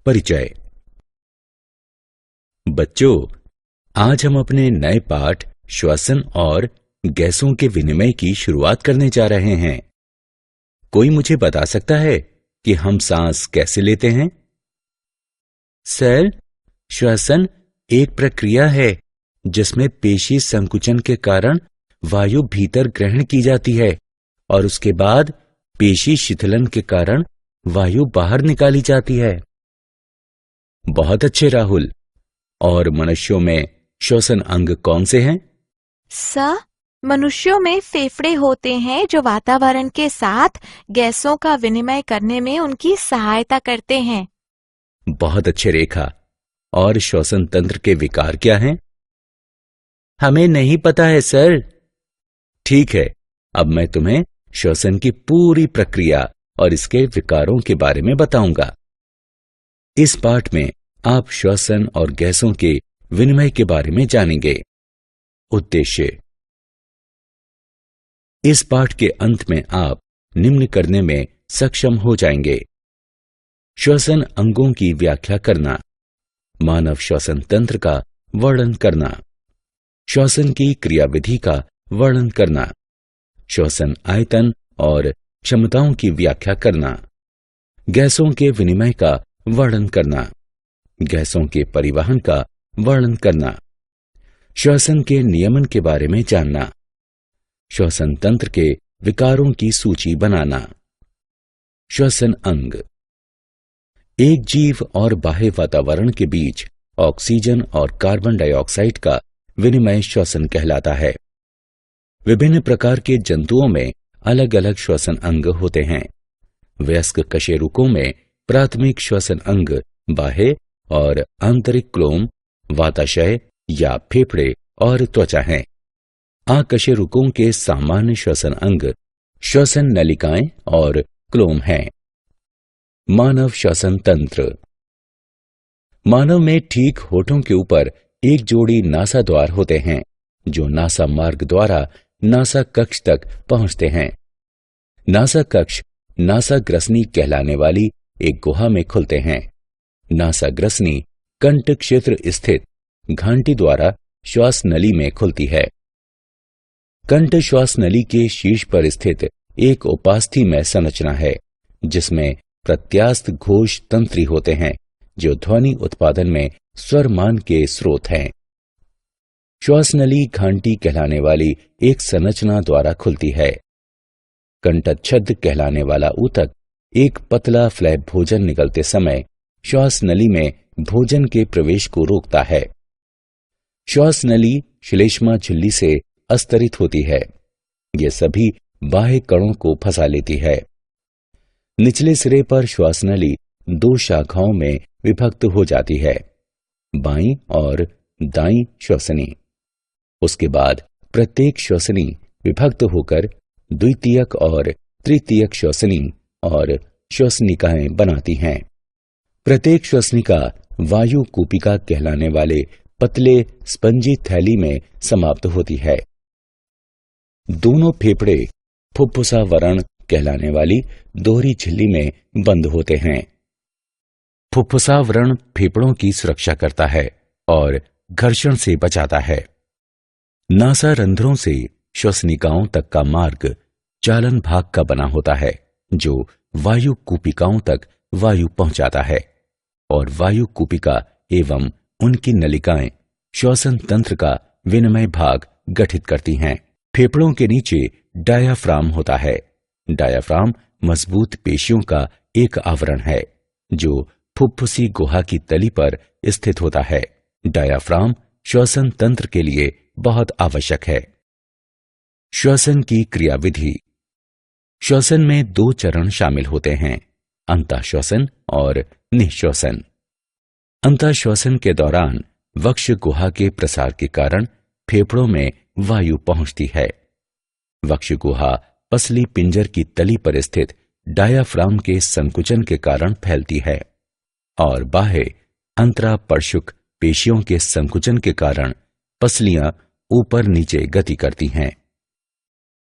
परिचय। बच्चों, आज हम अपने नए पाठ श्वसन और गैसों के विनिमय की शुरुआत करने जा रहे हैं। कोई मुझे बता सकता है कि हम सांस कैसे लेते हैं? सर, श्वसन एक प्रक्रिया है जिसमें पेशी संकुचन के कारण वायु भीतर ग्रहण की जाती है और उसके बाद पेशी शिथिलन के कारण वायु बाहर निकाली जाती है। बहुत अच्छे राहुल। और मनुष्यों में श्वसन अंग कौन से हैं? सर, मनुष्यों में फेफड़े होते हैं जो वातावरण के साथ गैसों का विनिमय करने में उनकी सहायता करते हैं। बहुत अच्छे रेखा। और श्वसन तंत्र के विकार क्या हैं? हमें नहीं पता है सर। ठीक है, अब मैं तुम्हें श्वसन की पूरी प्रक्रिया और इसके विकारों के बारे में बताऊंगा। इस पाठ में आप श्वसन और गैसों के विनिमय के बारे में जानेंगे। उद्देश्य: इस पाठ के अंत में आप निम्न करने में सक्षम हो जाएंगे: श्वसन अंगों की व्याख्या करना, मानव श्वसन तंत्र का वर्णन करना, श्वसन की क्रियाविधि का वर्णन करना, श्वसन आयतन और क्षमताओं की व्याख्या करना, गैसों के विनिमय का वर्णन करना, गैसों के परिवहन का वर्णन करना, श्वसन के नियमन के बारे में जानना, श्वसन तंत्र के विकारों की सूची बनाना। श्वसन अंग: एक जीव और बाह्य वातावरण के बीच ऑक्सीजन और कार्बन डाइऑक्साइड का विनिमय श्वसन कहलाता है। विभिन्न प्रकार के जंतुओं में अलग अलग श्वसन अंग होते हैं। वयस्क कशेरुकों में प्राथमिक श्वसन अंग बाह्य और आंतरिक क्लोम, वाताशय या फेफड़े और त्वचा हैं। अकशेरुकों के सामान्य श्वसन अंग श्वसन नलिकाएं और क्लोम हैं। मानव श्वसन तंत्र: मानव में ठीक होठों के ऊपर एक जोड़ी नासा द्वार होते हैं जो नासा मार्ग द्वारा नासा कक्ष तक पहुंचते हैं। नासा कक्ष नासा ग्रसनी कहलाने वाली एक गुहा में खुलते हैं। नासा ग्रसनी कंठ क्षेत्र स्थित घंटी द्वारा श्वास नली में खुलती है। कंठ श्वास नली के शीर्ष पर स्थित एक उपास्थि संरचना है जिसमें प्रत्यास्थ घोष तंत्री होते हैं जो ध्वनि उत्पादन में स्वर मान के स्रोत हैं। श्वास नली घंटी कहलाने वाली एक संरचना द्वारा खुलती है। कंठच्छद कहलाने वाला ऊतक एक पतला फ्लैप भोजन निकलते समय श्वास नली में भोजन के प्रवेश को रोकता है। श्वास नली श्लेष्मा झिल्ली से अस्तरित होती है। ये सभी बाह्य कणों को फंसा लेती है। निचले सिरे पर श्वास नली दो शाखाओं में विभक्त हो जाती है, बाईं और दाईं श्वसनी। उसके बाद प्रत्येक श्वसनी विभक्त होकर द्वितीयक और तृतीयक श्वसनी और श्वसनिकाएं बनाती हैं। प्रत्येक श्वसनिका वायु कूपिका कहलाने वाले पतले स्पंजी थैली में समाप्त होती है। दोनों फेफड़े फुफ्फुसावरण कहलाने वाली दोहरी झिल्ली में बंद होते हैं। फुफ्फुसावरण फेफड़ों की सुरक्षा करता है और घर्षण से बचाता है। नासा रंध्रों से श्वसनिकाओं तक का मार्ग चालन भाग का बना होता है जो वायु कूपिकाओं तक वायु पहुंचाता है और वायु कूपिका एवं उनकी नलिकाएं श्वसन तंत्र का विनिमय भाग गठित करती हैं। फेफड़ों के नीचे डायाफ्राम होता है। डायाफ्राम मजबूत पेशियों का एक आवरण है जो फुफ्फुसी गुहा की तली पर स्थित होता है। डायाफ्राम श्वसन तंत्र के लिए बहुत आवश्यक है। श्वसन की क्रियाविधि: श्वसन में दो चरण शामिल होते हैं, अंतःश्वसन और निःश्वसन। अंतःश्वसन के दौरान वक्ष गुहा के प्रसार के कारण फेफड़ों में वायु पहुंचती है। वक्ष गुहा पसली पिंजर की तली पर स्थित डायाफ्राम के संकुचन के कारण फैलती है और बाह्य अंतरापर्शुक पेशियों के संकुचन के कारण पसलियां ऊपर नीचे गति करती हैं।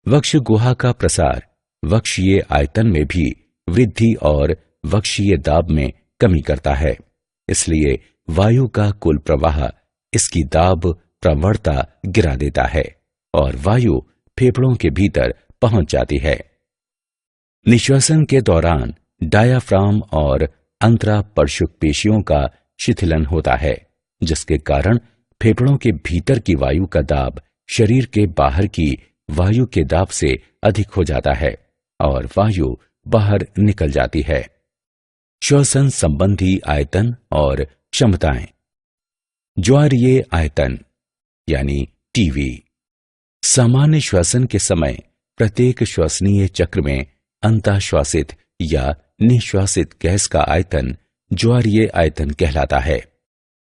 वक्ष गुहा का प्रसार वक्षीय आयतन में भी वृद्धि और वक्षीय दाब में कमी करता है। इसलिए वायु का कुल प्रवाह इसकी दाब प्रवणता गिरा देता है और वायु फेफड़ों के भीतर पहुंच जाती है। निश्वासन के दौरान डायाफ्राम और अंतरापर्शुक पेशियों का शिथिलन होता है, जिसके कारण फेफड़ों के भीतर की वायु का दाब शरीर के बाहर की वायु के दाब से अधिक हो जाता है और वायु बाहर निकल जाती है। श्वसन संबंधी आयतन और क्षमताएं। ज्वारीय आयतन यानी टीवी। सामान्य श्वसन के समय प्रत्येक श्वसनीय चक्र में अंतःश्वासित या निश्वासित गैस का आयतन ज्वारीय आयतन कहलाता है।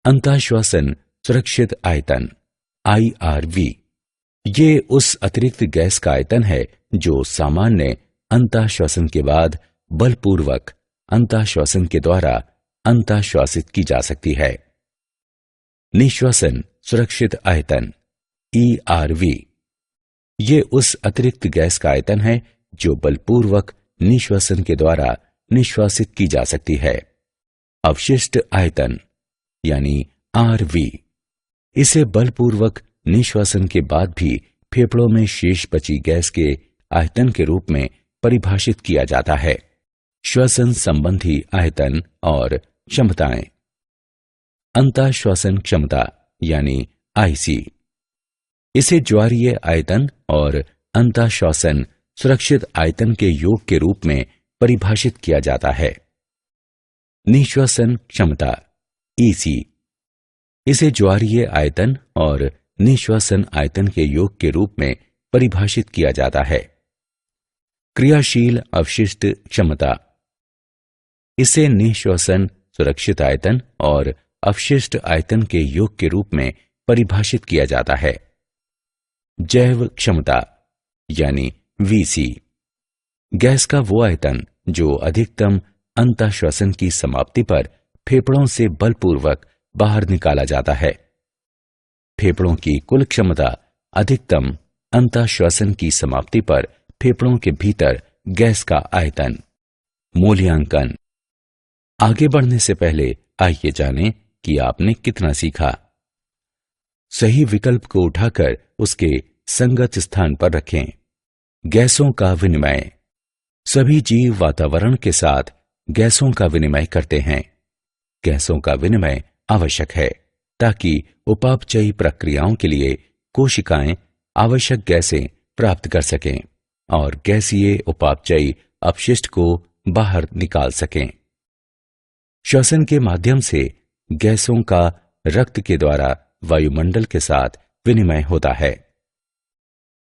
अंतःश्वसन सुरक्षित आयतन IRV ये उस अतिरिक्त गैस का आयतन है जो सामान्य अंतःश्वसन के बाद बलपूर्वक अंतःश्वसन के द्वारा अंतःश्वासित की जा सकती है। निश्वसन सुरक्षित आयतन ERV ये उस अतिरिक्त गैस का आयतन है जो बलपूर्वक निश्वसन के द्वारा निश्वासित की जा सकती है। अवशिष्ट आयतन यानी RV इसे बलपूर्वक निश्वासन के बाद भी फेफड़ों में शेष बची गैस के आयतन के रूप में परिभाषित किया जाता है। श्वसन संबंधी आयतन और क्षमताएं। अंतःश्वसन क्षमता यानी IC इसे ज्वारीय आयतन और अंतःश्वसन सुरक्षित आयतन के योग के रूप में परिभाषित किया जाता है। निश्वसन क्षमता EC इसे ज्वारीय आयतन और निश्वसन आयतन के योग के रूप में परिभाषित किया जाता है। क्रियाशील अवशिष्ट क्षमता इसे निश्वसन सुरक्षित आयतन और अवशिष्ट आयतन के योग के रूप में परिभाषित किया जाता है। जैव क्षमता यानी VC गैस का वो आयतन जो अधिकतम अंतःश्वसन की समाप्ति पर फेफड़ों से बलपूर्वक बाहर निकाला जाता है। फेफड़ों की कुल क्षमता अधिकतम अंतःश्वसन की समाप्ति पर फेफड़ों के भीतर गैस का आयतन। मूल्यांकन। आगे बढ़ने से पहले आइए जानें कि आपने कितना सीखा। सही विकल्प को उठाकर उसके संगत स्थान पर रखें। गैसों का विनिमय। सभी जीव वातावरण के साथ गैसों का विनिमय करते हैं। गैसों का विनिमय आवश्यक है ताकि उपापचयी प्रक्रियाओं के लिए कोशिकाएं आवश्यक गैसें प्राप्त कर सकें और गैसीय उपापचयी अपशिष्ट को बाहर निकाल सकें। श्वसन के माध्यम से गैसों का रक्त के द्वारा वायुमंडल के साथ विनिमय होता है।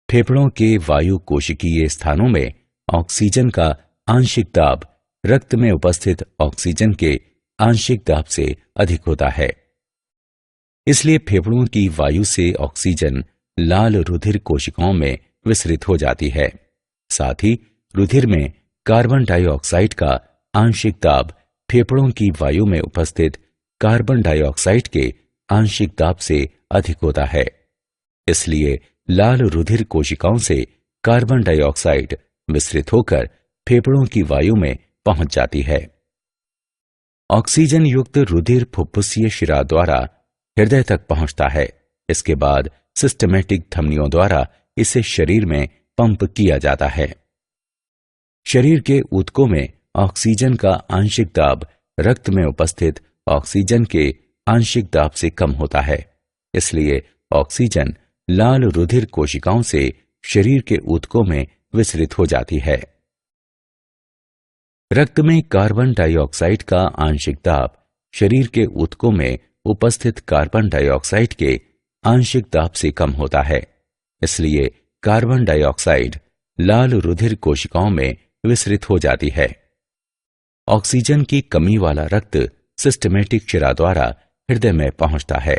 फेफड़ों के वायु कोशिकीय स्थानों में ऑक्सीजन का आंशिक दाब रक्त में उपस्थित ऑक्सीजन के आंशिक दाब से अधिक होता है। इसलिए फेफड़ों की वायु से ऑक्सीजन लाल रुधिर कोशिकाओं में विसरित हो जाती है। साथ ही रुधिर में कार्बन डाइऑक्साइड का आंशिक दाब फेफड़ों की वायु में उपस्थित कार्बन डाइऑक्साइड के आंशिक दाब से अधिक होता है। इसलिए लाल रुधिर कोशिकाओं से कार्बन डाइऑक्साइड विसरित होकर फेफड़ों की वायु में पहुंच जाती है। ऑक्सीजन युक्त रुधिर फुफ्फुसीय शिरा द्वारा हृदय तक पहुंचता है। इसके बाद सिस्टमैटिक धमनियों द्वारा इसे शरीर में पंप किया जाता है। शरीर के ऊतकों में ऑक्सीजन का आंशिक दाब रक्त में उपस्थित ऑक्सीजन के आंशिक दाब से कम होता है। इसलिए ऑक्सीजन लाल रुधिर कोशिकाओं से शरीर के ऊतकों में विसरित हो जाती है। रक्त में कार्बन डाइऑक्साइड का आंशिक दाब शरीर के ऊतकों में उपस्थित कार्बन डाइऑक्साइड के आंशिक दाब से कम होता है। इसलिए कार्बन डाइऑक्साइड लाल रुधिर कोशिकाओं में विसरित हो जाती है। ऑक्सीजन की कमी वाला रक्त सिस्टमैटिक शिरा द्वारा हृदय में पहुंचता है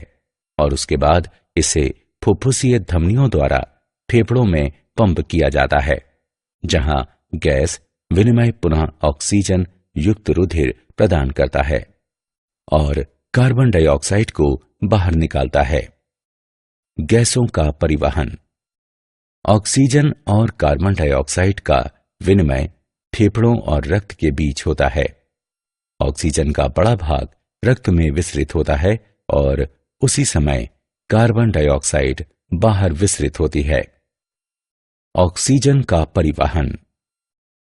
और उसके बाद इसे फुफ्फुसीय धमनियों द्वारा फेफड़ों में पंप किया जाता है, जहां गैस विनिमय पुनः ऑक्सीजन युक्त रुधिर प्रदान करता है और कार्बन डाइऑक्साइड को बाहर निकालता है। गैसों का परिवहन। ऑक्सीजन और कार्बन डाइऑक्साइड का विनिमय फेफड़ों और रक्त के बीच होता है। ऑक्सीजन का बड़ा भाग रक्त में विसरित होता है और उसी समय कार्बन डाइऑक्साइड बाहर विसरित होती है। ऑक्सीजन का परिवहन।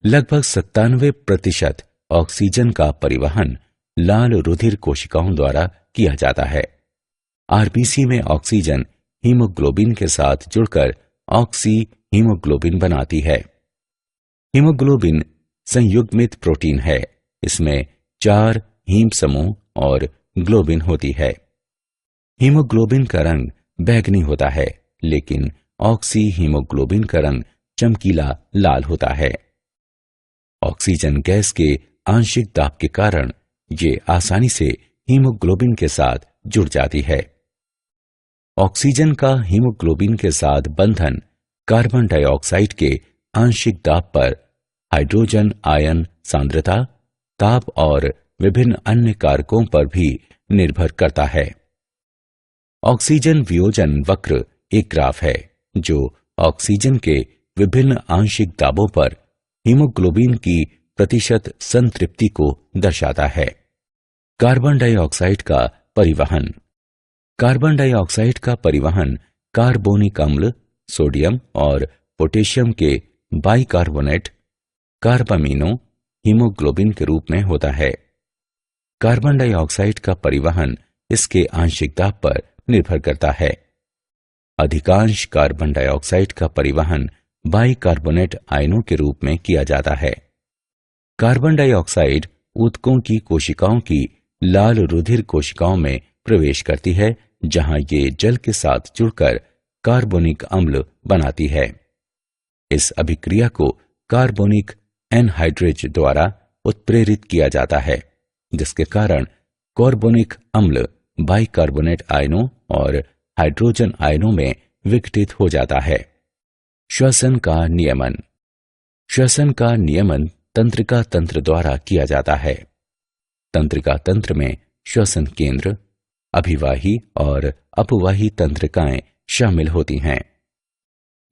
लगभग 97% ऑक्सीजन का परिवहन लाल रुधिर कोशिकाओं द्वारा किया जाता है। आरबीसी में ऑक्सीजन हीमोग्लोबिन के साथ जुड़कर ऑक्सी हीमोग्लोबिन बनाती है। हीमोग्लोबिन संयुग्मित प्रोटीन है। इसमें 4 हीम समूह और ग्लोबिन होती है। हीमोग्लोबिन का रंग बैंगनी होता है, लेकिन ऑक्सी हीमोग्लोबिन का रंग चमकीला लाल होता है। ऑक्सीजन गैस के आंशिक दाब के कारण ये आसानी से हीमोग्लोबिन के साथ जुड़ जाती है। ऑक्सीजन का हीमोग्लोबिन के साथ बंधन कार्बन डाइऑक्साइड के आंशिक दाब पर हाइड्रोजन आयन सांद्रता, ताप और विभिन्न अन्य कारकों पर भी निर्भर करता है। ऑक्सीजन वियोजन वक्र एक ग्राफ है जो ऑक्सीजन के विभिन्न आंशिक दाबों पर हीमोग्लोबिन की प्रतिशत संतृप्ति को दर्शाता है। कार्बन डाइऑक्साइड का परिवहन। कार्बन डाइऑक्साइड का परिवहन कार्बोनिक अम्ल, सोडियम और पोटेशियम के बाइकार्बोनेट कार्बामीनो हीमोग्लोबिन के रूप में होता है। कार्बन डाइऑक्साइड का परिवहन इसके आंशिक दाब पर निर्भर करता है। अधिकांश कार्बन डाइऑक्साइड का परिवहन बाइकार्बोनेट आयनों के रूप में किया जाता है। कार्बन डाइऑक्साइड ऊतकों की कोशिकाओं की लाल रुधिर कोशिकाओं में प्रवेश करती है, जहां ये जल के साथ जुड़कर कार्बोनिक अम्ल बनाती है। इस अभिक्रिया को कार्बोनिक एनहाइड्रेज द्वारा उत्प्रेरित किया जाता है, जिसके कारण कार्बोनिक अम्ल बाइकार्बोनेट आयनों और हाइड्रोजन आयनों में विघटित हो जाता है। श्वसन का नियमन। श्वसन का नियमन तंत्रिका तंत्र द्वारा किया जाता है। तंत्रिका तंत्र में श्वसन केंद्र, अभिवाही और अपवाही तंत्रिकाएं शामिल होती हैं।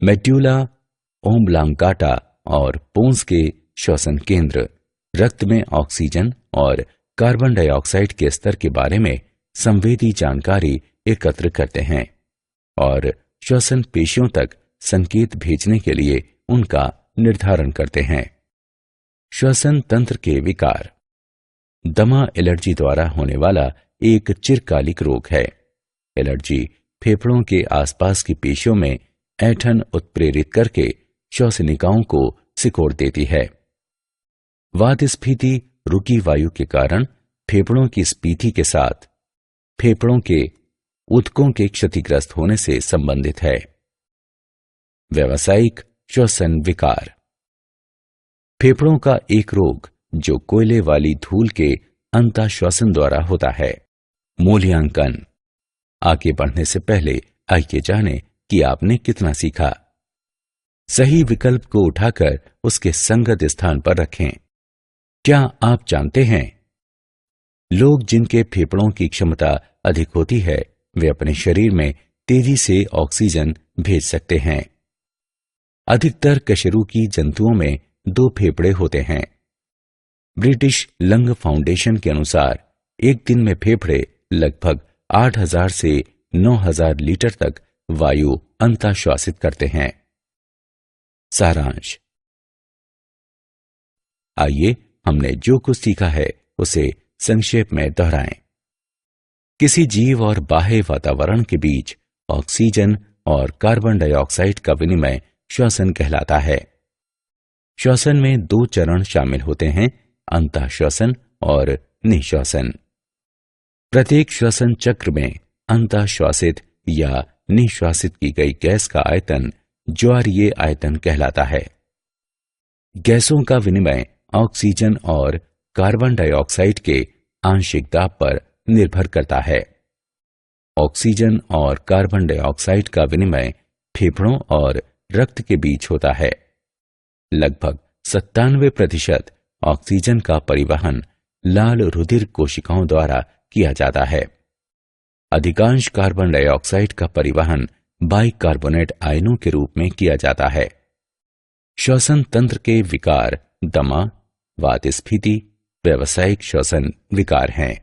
मेड्यूला ओम्ब्लांकाटा और पोन्स के श्वसन केंद्र रक्त में ऑक्सीजन और कार्बन डाइऑक्साइड के स्तर के बारे में संवेदी जानकारी एकत्र करते हैं और श्वसन पेशियों तक संकेत भेजने के लिए उनका निर्धारण करते हैं। श्वसन तंत्र के विकार। दमा एलर्जी द्वारा होने वाला एक चिरकालिक रोग है। एलर्जी फेफड़ों के आसपास की पेशियों में ऐंठन उत्प्रेरित करके श्वसनिकाओं को सिकोड़ देती है। वातस्फीति रुकी वायु के कारण फेफड़ों की स्फीति के साथ फेफड़ों के ऊतकों के क्षतिग्रस्त होने से संबंधित है। व्यावसायिक श्वसन विकार। फेफड़ों का एक रोग जो कोयले वाली धूल के अंतःश्वसन द्वारा होता है। मूल्यांकन। आगे बढ़ने से पहले आइए जानें कि आपने कितना सीखा। सही विकल्प को उठाकर उसके संगत स्थान पर रखें। क्या आप जानते हैं, लोग जिनके फेफड़ों की क्षमता अधिक होती है वे अपने शरीर में तेजी से ऑक्सीजन भेज सकते हैं। अधिकतर कशेरुकी जंतुओं में 2 फेफड़े होते हैं। ब्रिटिश लंग फाउंडेशन के अनुसार एक दिन में फेफड़े लगभग 8000 से 9000 लीटर तक वायु अंतःश्वासित करते हैं। सारांश। आइए हमने जो कुछ सीखा है उसे संक्षेप में दोहराएं। किसी जीव और बाह्य वातावरण के बीच ऑक्सीजन और कार्बन डाइऑक्साइड का विनिमय श्वसन कहलाता है। श्वसन में 2 चरण शामिल होते हैं, अंतःश्वसन और निःश्वसन। प्रत्येक श्वसन चक्र में अंतःश्वासित या निःश्वासित की गई गैस का आयतन ज्वारीय आयतन कहलाता है। गैसों का विनिमय ऑक्सीजन और कार्बन डाइऑक्साइड के आंशिक दाब पर निर्भर करता है। ऑक्सीजन और कार्बन डाइऑक्साइड का विनिमय फेफड़ों और रक्त के बीच होता है। लगभग 97% ऑक्सीजन का परिवहन लाल रुधिर कोशिकाओं द्वारा किया जाता है। अधिकांश कार्बन डाइऑक्साइड का परिवहन बाइकार्बोनेट आयनों के रूप में किया जाता है। श्वसन तंत्र के विकार दमा, वातस्फीति, व्यावसायिक श्वसन विकार हैं।